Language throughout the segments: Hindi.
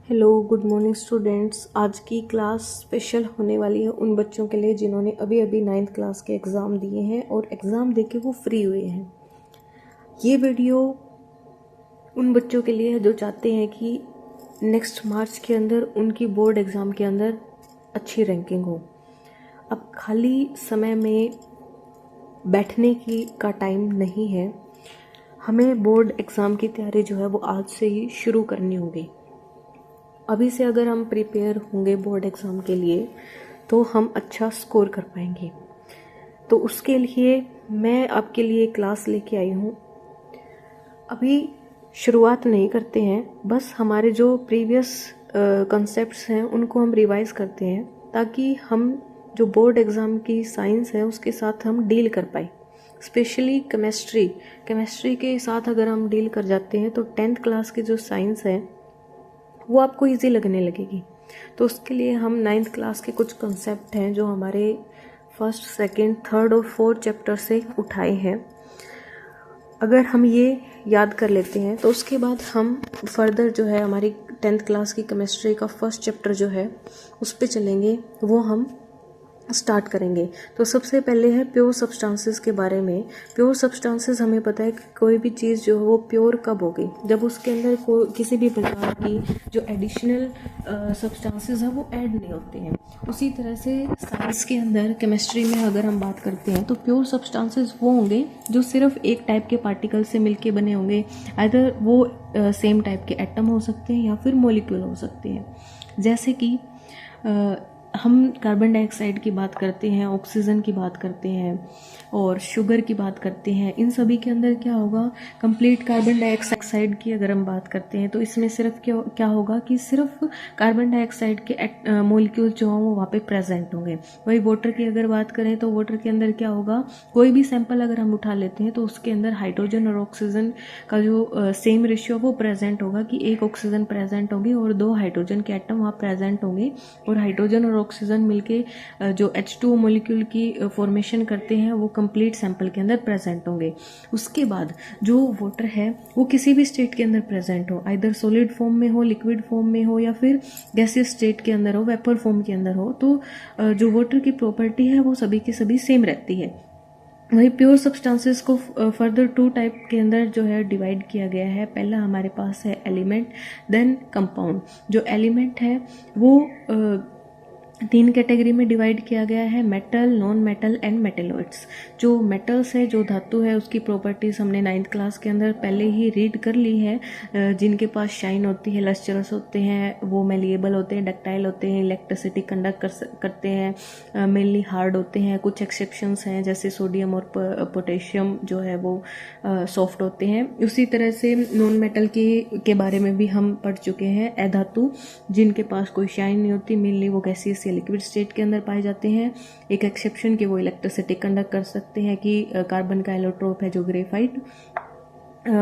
Hello good morning students. आज की क्लास स्पेशल होने वाली है उन बच्चों के लिए जिन्होंने अभी अभी 9th क्लास के एग्ज़ाम दिए हैं और एग्ज़ाम देके वो फ्री हुए हैं। ये वीडियो उन बच्चों के लिए है जो चाहते हैं कि नेक्स्ट मार्च के अंदर उनकी बोर्ड एग्ज़ाम के अंदर अच्छी रैंकिंग हो। अब खाली समय में बैठने की का टाइम नहीं है, हमें बोर्ड एग्ज़ाम की तैयारी जो है वो आज से ही शुरू करनी होगी। अभी से अगर हम प्रिपेयर होंगे बोर्ड एग्ज़ाम के लिए तो हम अच्छा स्कोर कर पाएंगे। तो उसके लिए मैं आपके लिए क्लास लेके आई हूँ। अभी शुरुआत नहीं करते हैं, बस हमारे जो प्रीवियस कॉन्सेप्ट्स हैं उनको हम रिवाइज करते हैं ताकि हम जो बोर्ड एग्ज़ाम की साइंस है उसके साथ हम डील कर पाए। स्पेशली केमिस्ट्री के साथ अगर हम डील कर जाते हैं तो 10th क्लास की जो साइंस है वो आपको इजी लगने लगेगी। तो उसके लिए हम 9th क्लास के कुछ कंसेप्ट हैं जो हमारे फर्स्ट, सेकंड, थर्ड और फोर्थ चैप्टर से उठाए हैं। अगर हम ये याद कर लेते हैं तो उसके बाद हम फर्दर जो है हमारी 10th क्लास की केमिस्ट्री का फर्स्ट चैप्टर जो है उस पर चलेंगे, वो हम स्टार्ट करेंगे। तो सबसे पहले है प्योर सब्सटेंसेस के बारे में। प्योर सब्सटेंसेस हमें पता है कि कोई भी चीज़ जो है वो प्योर कब होगी, जब उसके अंदर किसी भी प्रकार की जो एडिशनल सब्सटेंसेस है वो ऐड नहीं होते हैं। उसी तरह से साइंस के अंदर केमिस्ट्री में अगर हम बात करते हैं तो प्योर सब्सटेंसेस वो होंगे जो सिर्फ एक टाइप के पार्टिकल से मिलके बने होंगे। आइदर वो सेम टाइप के एटम हो सकते हैं या फिर मॉलिक्यूल हो सकते हैं। जैसे कि हम कार्बन डाइऑक्साइड की बात करते हैं, ऑक्सीजन की बात करते हैं और शुगर की बात करते हैं। इन सभी के अंदर क्या होगा, कंप्लीट कार्बन डाइऑक्साइड की अगर हम बात करते हैं तो इसमें सिर्फ क्या होगा कि सिर्फ कार्बन डाइऑक्साइड के मॉलिक्यूल जो हों वो वहाँ पे प्रेजेंट होंगे। वही वाटर की अगर बात करें तो वाटर के अंदर क्या होगा, कोई भी सैंपल अगर हम उठा लेते हैं तो उसके अंदर हाइड्रोजन और ऑक्सीजन का जो सेम रेशियो वो प्रेजेंट होगा कि एक ऑक्सीजन प्रेजेंट होगी और 2 हाइड्रोजन के एटम वहाँ प्रेजेंट होंगे और हाइड्रोजन और ऑक्सीजन मिलके जो H2O मॉलिक्यूल की फॉर्मेशन करते हैं वो कंप्लीट सैंपल के अंदर प्रेजेंट होंगे। उसके बाद जो वाटर है वो किसी भी स्टेट के अंदर प्रेजेंट हो, आइदर सॉलिड फॉर्म में हो, लिक्विड फॉर्म में हो या फिर गैसियस स्टेट के अंदर हो, वेपर फॉर्म के अंदर हो, तो जो वाटर की प्रॉपर्टी है वो सभी की सभी सेम रहती है। वही प्योर सब्सटेंसेस को फर्दर 2 टाइप के अंदर जो है डिवाइड किया गया है। पहला हमारे पास है एलिमेंट, देन कंपाउंड। जो एलिमेंट है वो 3 कैटेगरी में डिवाइड किया गया है, metal, non metal and metalloids. जो मेटल्स है, जो धातु है, उसकी प्रॉपर्टीज हमने 9th क्लास के अंदर पहले ही रीड कर ली है। जिनके पास शाइन होती है, लस्टरस होते हैं, वो मेलिएबल होते हैं, डक्टाइल होते हैं, इलेक्ट्रिसिटी कंडक्ट करते हैं, मेनली हार्ड होते हैं। कुछ एक्सेप्शंस हैं जैसे सोडियम और पोटेशियम जो है वो सॉफ्ट होते हैं। उसी तरह से नॉन मेटल के बारे में भी हम पढ़ चुके हैं, अधातु जिनके पास कोई शाइन नहीं होती, मेनली वो गैसियस लिक्विड स्टेट के अंदर पाए जाते हैं। एक एक्सेप्शन कि वो इलेक्ट्रिसिटी कंडक्ट कर सकते हैं कि कार्बन का एलोट्रोप है जो ग्रेफाइट।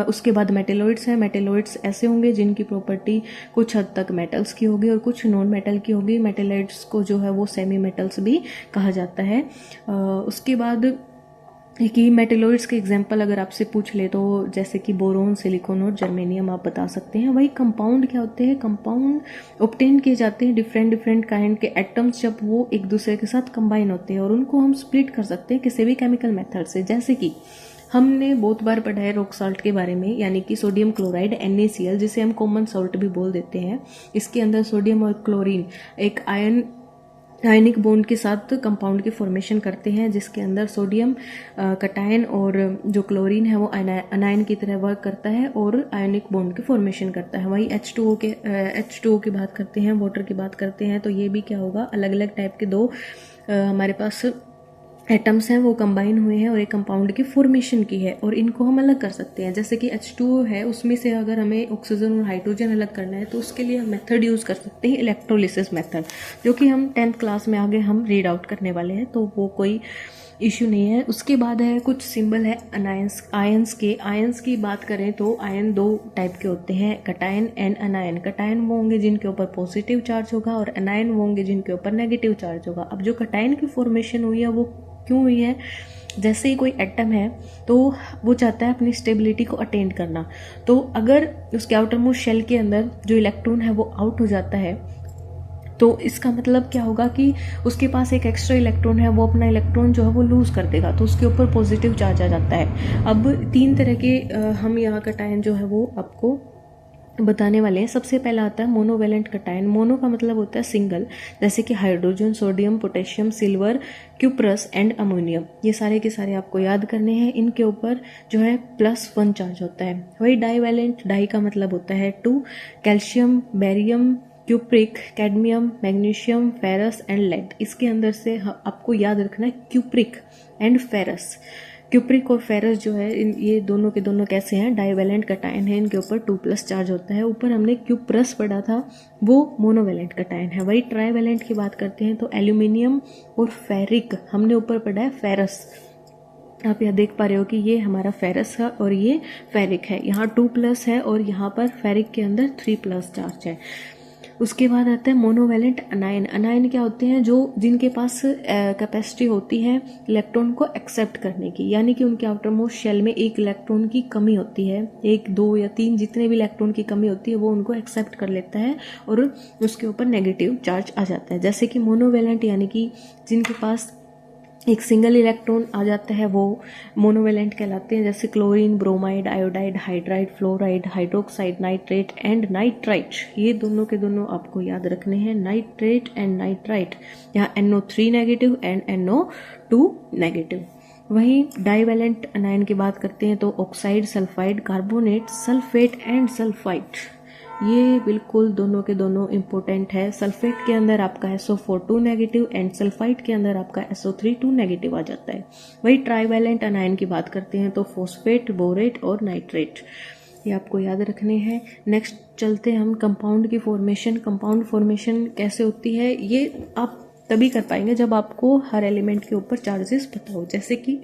उसके बाद मेटेलॉइड्स हैं। मेटेलॉइड्स ऐसे होंगे जिनकी प्रॉपर्टी कुछ हद तक मेटल्स की होगी और कुछ नॉन मेटल की होगी। मेटेलॉइड्स को जो है वो सेमी मेटल्स भी कहा जाता है। उसके बाद कि मेटेलॉइड्स के एग्जांपल अगर आपसे पूछ ले तो जैसे कि बोरोन, सिलिकॉन और जर्मेनियम आप बता सकते हैं। वही कंपाउंड क्या होते हैं, कंपाउंड ऑब्टेन किए जाते हैं डिफरेंट काइंड के एटम्स जब वो एक दूसरे के साथ कंबाइन होते हैं और उनको हम स्प्लिट कर सकते हैं किसी भी केमिकल मेथड से। जैसे कि हमने बहुत बार पढ़ा है रॉक साल्ट के बारे में, यानी कि सोडियम क्लोराइड NaCl, जिसे हम कॉमन सॉल्ट भी बोल देते हैं। इसके अंदर सोडियम और क्लोरीन एक आयनिक बॉन्ड के साथ कंपाउंड की फॉर्मेशन करते हैं, जिसके अंदर सोडियम कटायन और जो क्लोरीन है वो अनायन की तरह वर्क करता है और आयनिक बॉन्ड की फॉर्मेशन करता है। वही H2O की बात करते हैं, वाटर की बात करते हैं तो ये भी क्या होगा, अलग अलग टाइप के 2 हमारे पास एटम्स हैं वो कंबाइन हुए हैं और एक कंपाउंड की फॉर्मेशन की है और इनको हम अलग कर सकते हैं। जैसे कि H2O है, उसमें से अगर हमें ऑक्सीजन और हाइड्रोजन अलग करना है तो उसके लिए हम मेथड यूज़ कर सकते हैं, इलेक्ट्रोलिसिस मेथड, जो कि हम 10th क्लास में आगे हम रीड आउट करने वाले हैं, तो वो कोई इश्यू नहीं है। उसके बाद है कुछ सिंबल है आयंस की बात करें तो आयन 2 टाइप के होते हैं, कटायन एंड अनायन। कटायन वो होंगे जिनके ऊपर पॉजिटिव चार्ज होगा और अनायन वो होंगे जिनके ऊपर नेगेटिव चार्ज होगा। अब जो कटायन की फॉर्मेशन हुई है वो क्यों हुई है? जैसे ही कोई एटम है तो वो चाहता है अपनी स्टेबिलिटी को अटेंड करना, तो अगर उसके आउटर मोस्ट शेल के अंदर जो इलेक्ट्रॉन है वो आउट हो जाता है तो इसका मतलब क्या होगा कि उसके पास एक एक्स्ट्रा इलेक्ट्रॉन है, वो अपना इलेक्ट्रॉन जो है वो लूज कर देगा, तो उसके ऊपर पॉजिटिव चार्ज आ जाता है। अब 3 तरह के हम यहाँ कटायन जो है वो आपको बताने वाले हैं। सबसे पहला आता है मोनोवेलेंट कटायन। मोनो का मतलब होता है सिंगल, जैसे कि hydrogen, sodium, potassium, silver, cuprous and ammonium. ये सारे के सारे आपको याद करने हैं। इनके ऊपर जो है +1 चार्ज होता है। वही डाईवेलेंट, डाई का मतलब होता है 2, calcium, barium, cupric, cadmium, magnesium, ferrous and lead. इसके अंदर से आपको याद रखना है क्यूप्रिक एंड फेरस। क्यूप्रिक और फेरस जो है ये दोनों के दोनों कैसे हैं? डाईवेलेंट कटायन है, इनके ऊपर 2+ चार्ज होता है। ऊपर हमने क्यूप्रस पढ़ा था, वो मोनोवेलेंट कटायन है। वही ट्राईवेलेंट की बात करते हैं तो एल्यूमिनियम और फेरिक, हमने ऊपर पढ़ा है फेरस। आप यहाँ देख पा रहे हो कि ये हमारा फेरस है और ये फेरिक है। यहाँ 2+ है और यहाँ पर फेरिक के अंदर 3+ चार्ज है। उसके बाद आता है मोनोवेलेंट अनायन। अनायन क्या होते हैं? जो जिनके पास कैपेसिटी होती है इलेक्ट्रॉन को एक्सेप्ट करने की, यानी कि उनके आउटर मोस्ट शेल में एक इलेक्ट्रॉन की कमी होती है, 1, 2 या 3 जितने भी इलेक्ट्रॉन की कमी होती है वो उनको एक्सेप्ट कर लेता है और उसके ऊपर नेगेटिव चार्ज आ जाता है। जैसे कि मोनोवेलेंट यानी कि जिनके पास एक सिंगल इलेक्ट्रॉन आ जाता है वो मोनोवेलेंट कहलाते हैं। जैसे chlorine, bromide, iodide, hydride, fluoride, hydroxide, nitrate and nitrite. ये दोनों के दोनों आपको याद रखने हैं, नाइट्रेट एंड नाइट्राइट। यहाँ NO3 negative and NO2 negative. वहीं डाईवेलेंट अनायन की बात करते हैं तो oxide, sulphide, carbonate, sulphate and sulphide, ये बिल्कुल दोनों के दोनों इंपॉर्टेंट है। सल्फेट के अंदर आपका SO4 नेगेटिव एंड सल्फाइड के अंदर आपका SO3 नेगेटिव आ जाता है। वही ट्राईवेलेंट अनायन की बात करते हैं तो फॉस्फेट, बोरेट और नाइट्रेट, ये आपको याद रखने हैं। नेक्स्ट चलते हैं हम कंपाउंड की फॉर्मेशन। कंपाउंड फॉर्मेशन कैसे होती है ये आप तभी कर पाएंगे जब आपको हर एलिमेंट के ऊपर चार्जेस पता हो। जैसे कि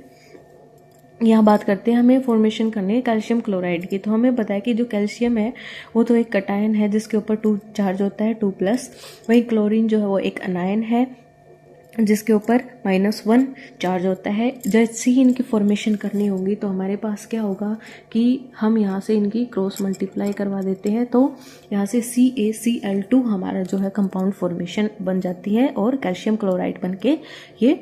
यहाँ बात करते हैं, हमें फॉर्मेशन करनी है कैल्शियम क्लोराइड की, तो हमें पता है कि जो कैल्शियम है वो तो एक कटायन है जिसके ऊपर 2 चार्ज होता है, 2+। वही क्लोरीन जो है वो एक अनायन है जिसके ऊपर -1 चार्ज होता है। जैसे ही इनकी फॉर्मेशन करनी होगी तो हमारे पास क्या होगा कि हम यहाँ से इनकी क्रॉस मल्टीप्लाई करवा देते हैं, तो यहाँ से CaCl2 हमारा जो है कंपाउंड फॉर्मेशन बन जाती है और कैल्शियम क्लोराइड बन के ये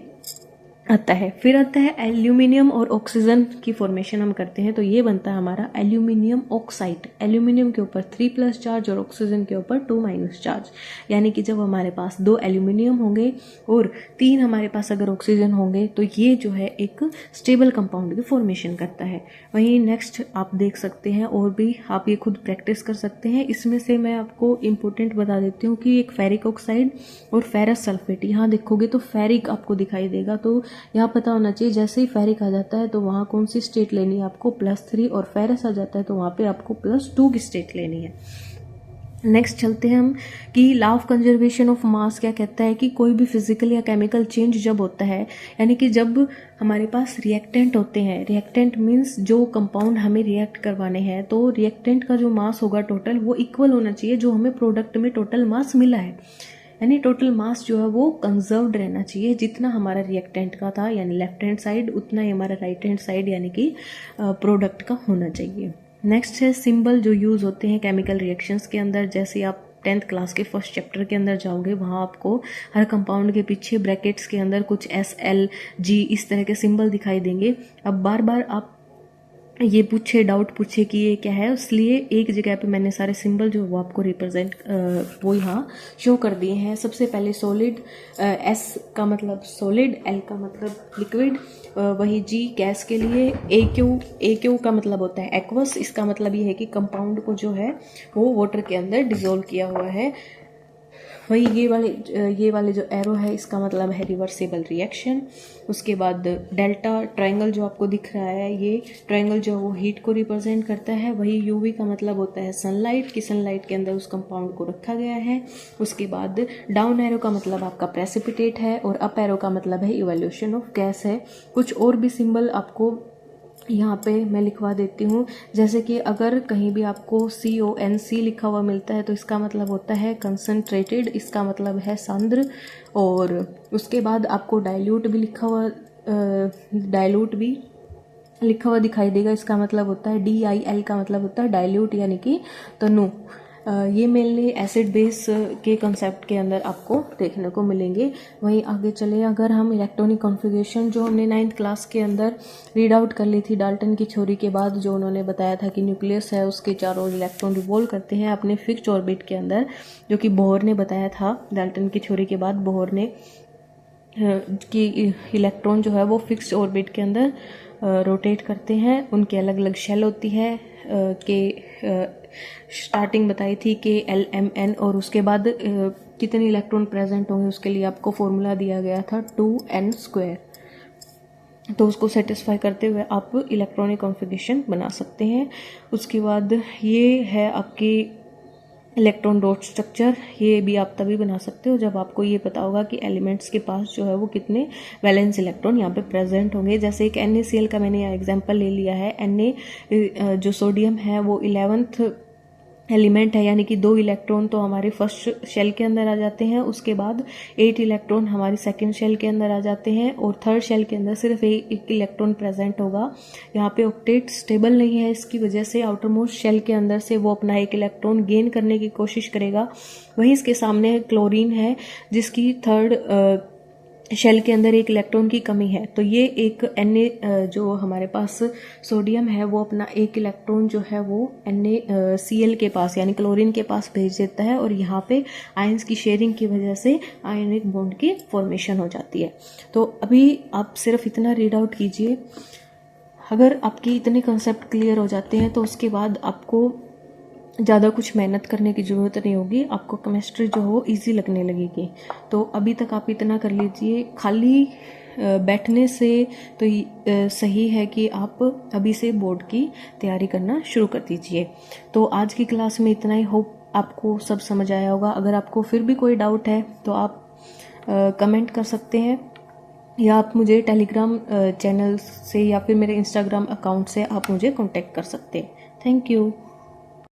आता है। फिर आता है एल्यूमिनियम और ऑक्सीजन की फॉर्मेशन हम करते हैं तो ये बनता है हमारा एल्यूमिनियम ऑक्साइड। एल्यूमिनियम के ऊपर 3+ चार्ज और ऑक्सीजन के ऊपर 2- चार्ज, यानी कि जब हमारे पास 2 एल्यूमिनियम होंगे और 3 हमारे पास अगर ऑक्सीजन होंगे तो ये जो है एक स्टेबल कंपाउंड की फॉर्मेशन करता है। वहीं नेक्स्ट आप देख सकते हैं और भी आप ये खुद प्रैक्टिस कर सकते हैं। इसमें से मैं आपको इम्पोर्टेंट बता देती हूँ कि एक फेरिक ऑक्साइड और फेरस सल्फेट, यहाँ देखोगे तो फेरिक आपको दिखाई देगा, तो यहाँ पता होना चाहिए जैसे ही फेरिक आ जाता है तो वहाँ कौन सी स्टेट लेनी है आपको, +3, और फेरस आ जाता है तो वहाँ पे आपको +2 की स्टेट लेनी है। नेक्स्ट चलते हैं हम कि law of conservation of mass क्या कहता है कि कोई भी फिजिकल या केमिकल चेंज जब होता है, यानी कि जब हमारे पास रिएक्टेंट होते हैं, रिएक्टेंट मीन्स जो कंपाउंड हमें रिएक्ट करवाने हैं, तो रिएक्टेंट का जो मास होगा टोटल वो इक्वल होना चाहिए जो हमें प्रोडक्ट में टोटल मास मिला है, यानी टोटल मास जो है वो कंजर्व्ड रहना चाहिए। जितना हमारा रिएक्टेंट का था यानी लेफ्ट हैंड साइड, उतना ही हमारा राइट हैंड साइड यानी कि प्रोडक्ट का होना चाहिए। नेक्स्ट है सिंबल जो यूज़ होते हैं केमिकल रिएक्शंस के अंदर। जैसे आप 10th क्लास के फर्स्ट चैप्टर के अंदर जाओगे, वहाँ आपको हर कंपाउंड के पीछे ब्रैकेट्स के अंदर कुछ SL, G इस तरह के सिंबल दिखाई देंगे। अब बार बार आप ये डाउट पूछे कि ये क्या है, इसलिए एक जगह पे मैंने सारे सिंबल जो वो आपको रिप्रेजेंट वो यहाँ शो कर दिए हैं। सबसे पहले सॉलिड, S का मतलब सॉलिड, L का मतलब लिक्विड, वही G गैस के लिए, AQ का मतलब होता है एक्वस, इसका मतलब ये है कि कंपाउंड को जो है वो वाटर के अंदर डिजोल्व किया हुआ है। वही ये वाले जो एरो है इसका मतलब है रिवर्सिबल रिएक्शन। उसके बाद डेल्टा ट्रायंगल जो आपको दिख रहा है, ये ट्रायंगल जो वो हीट को रिप्रेजेंट करता है। वही यूवी का मतलब होता है सनलाइट, की सनलाइट के अंदर उस कंपाउंड को रखा गया है। उसके बाद डाउन एरो का मतलब आपका प्रेसिपिटेट है और अप एरो का मतलब है इवोल्यूशन ऑफ गैस है। कुछ और भी सिंबल आपको यहाँ पे मैं लिखवा देती हूँ, जैसे कि अगर कहीं भी आपको CONC लिखा हुआ मिलता है तो इसका मतलब होता है कंसंट्रेटेड, इसका मतलब है सांद्र। और उसके बाद आपको डाइल्यूट भी लिखा हुआ डाइल्यूट भी लिखा हुआ दिखाई देगा। इसका मतलब होता है DIL का मतलब होता है डाइल्यूट यानी कि तनु। ये मेनली एसिड बेस के कंसेप्ट के अंदर आपको देखने को मिलेंगे। वहीं आगे चले, अगर हम इलेक्ट्रॉनिक कॉन्फ़िगरेशन जो हमने 9th क्लास के अंदर रीड आउट कर ली थी डाल्टन की थ्योरी के बाद, जो उन्होंने बताया था कि न्यूक्लियस है उसके चारों ओर इलेक्ट्रॉन रिवॉल्व करते हैं अपने फिक्स्ड ऑर्बिट के अंदर, जो कि बोहर ने बताया था डाल्टन की थ्योरी के बाद। बोहर ने कि इलेक्ट्रॉन जो है वो फिक्स्ड ऑर्बिट के अंदर रोटेट करते हैं, उनकी अलग अलग शेल होती है कि स्टार्टिंग बताई थी कि LMN, और उसके बाद कितने इलेक्ट्रॉन प्रेजेंट होंगे उसके लिए आपको फॉर्मूला दिया गया था 2n²। तो उसको सेटिस्फाई करते हुए आप इलेक्ट्रॉनिक कॉन्फ़िगरेशन बना सकते हैं। उसके बाद ये है आपकी इलेक्ट्रॉन डॉट स्ट्रक्चर। ये भी आप तभी बना सकते हो जब आपको ये पता होगा कि एलिमेंट्स के पास जो है वो कितने वैलेंस इलेक्ट्रॉन यहाँ पे प्रेजेंट होंगे। जैसे एक NaCl का मैंने यहाँ एग्जांपल ले लिया है। Na जो सोडियम है वो 11th एलिमेंट है, यानी कि 2 इलेक्ट्रॉन तो हमारे फर्स्ट शेल के अंदर आ जाते हैं, उसके बाद 8 इलेक्ट्रॉन हमारी सेकंड शेल के अंदर आ जाते हैं, और थर्ड शेल के अंदर सिर्फ एक इलेक्ट्रॉन प्रेजेंट होगा। यहाँ पे ऑक्टेट स्टेबल नहीं है, इसकी वजह से आउटर मोस्ट शेल के अंदर से वो अपना एक इलेक्ट्रॉन गेन करने की कोशिश करेगा। वहीं इसके सामने क्लोरीन है जिसकी थर्ड शेल के अंदर एक इलेक्ट्रॉन की कमी है। तो ये एक Na जो हमारे पास सोडियम है वो अपना एक इलेक्ट्रॉन जो है वो NaCl के पास यानी क्लोरीन के पास भेज देता है, और यहाँ पे आयंस की शेयरिंग की वजह से आयनिक बॉन्ड की फॉर्मेशन हो जाती है। तो अभी आप सिर्फ इतना रीड आउट कीजिए। अगर आपके इतने कंसेप्ट क्लियर हो जाते हैं तो उसके बाद आपको ज़्यादा कुछ मेहनत करने की ज़रूरत नहीं होगी, आपको केमिस्ट्री जो हो इजी लगने लगेगी। तो अभी तक आप इतना कर लीजिए। खाली बैठने से तो सही है कि आप अभी से बोर्ड की तैयारी करना शुरू कर दीजिए। तो आज की क्लास में इतना ही। होप आपको सब समझ आया होगा। अगर आपको फिर भी कोई डाउट है तो आप कमेंट कर सकते हैं, या आप मुझे टेलीग्राम चैनल से या फिर मेरे इंस्टाग्राम अकाउंट से आप मुझे कांटेक्ट कर सकते हैं। Thank you.